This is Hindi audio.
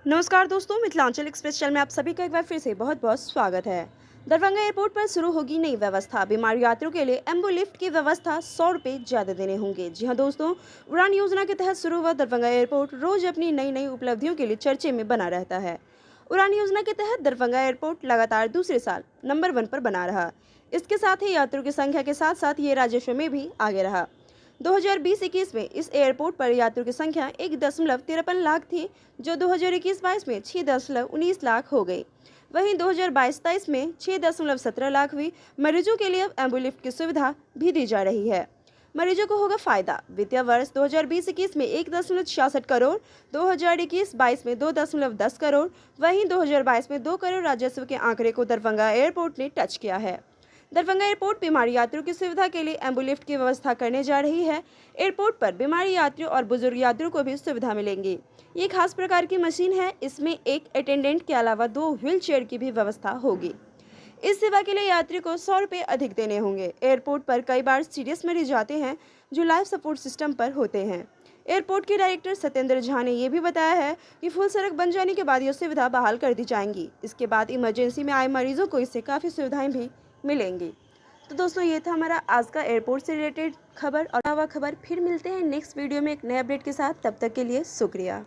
नमस्कार दोस्तों, मिथिलांचल एक्सप्रेस चैनल में आप सभी का एक बार फिर से बहुत बहुत स्वागत है। दरभंगा एयरपोर्ट पर शुरू होगी नई व्यवस्था। बीमार यात्रियों के लिए एम्बो लिफ्ट की व्यवस्था 100 रुपये ज़्यादा देने होंगे। जी हां दोस्तों, उड़ान योजना के तहत शुरू हुआ दरभंगा एयरपोर्ट रोज अपनी नई नई उपलब्धियों के लिए चर्चे में बना रहता है। उड़ान योजना के तहत दरभंगा एयरपोर्ट लगातार दूसरे साल नंबर 1 पर बना रहा। इसके साथ ही यात्रियों की संख्या के साथ साथ ये राजस्व में भी आगे रहा। 2020-21 में इस एयरपोर्ट पर यात्रियों की संख्या 1.53 लाख थी, जो 2021-22 में 6.19 लाख हो गई। वहीं 2022-23 में 6.17 लाख हुई। मरीजों के लिए अब एम्बुलिफ्ट की सुविधा भी दी जा रही है। मरीजों को होगा फायदा। वित्तीय वर्ष 2020-21 में 1.66 करोड़, 2021-22 में 2.10 करोड़, वहीं 2022 में 2 करोड़ राजस्व के आंकड़े को दरभंगा एयरपोर्ट ने टच किया है। दरभंगा एयरपोर्ट बीमारी यात्रियों की सुविधा के लिए एम्बुलिफ्ट की व्यवस्था करने जा रही है। एयरपोर्ट पर बीमारी यात्रियों और बुजुर्ग यात्रियों को भी सुविधा मिलेंगी। ये खास प्रकार की मशीन है। इसमें एक अटेंडेंट के अलावा 2 व्हील चेयर की भी व्यवस्था होगी। इस सेवा के लिए यात्री को 100 रुपये अधिक देने होंगे। एयरपोर्ट पर कई बार सीरियस मरीज आते हैं जो लाइफ सपोर्ट सिस्टम पर होते हैं। एयरपोर्ट के डायरेक्टर सत्येंद्र झा ने यह भी बताया है कि फुल सड़क बन जाने के बाद यह सुविधा बहाल कर दी जाएंगी। इसके बाद इमरजेंसी में आए मरीजों को इससे काफ़ी सुविधाएं भी मिलेंगी। तो दोस्तों, ये था हमारा आज का एयरपोर्ट से रिलेटेड खबर और नवा खबर। फिर मिलते हैं नेक्स्ट वीडियो में एक नए अपडेट के साथ। तब तक के लिए शुक्रिया।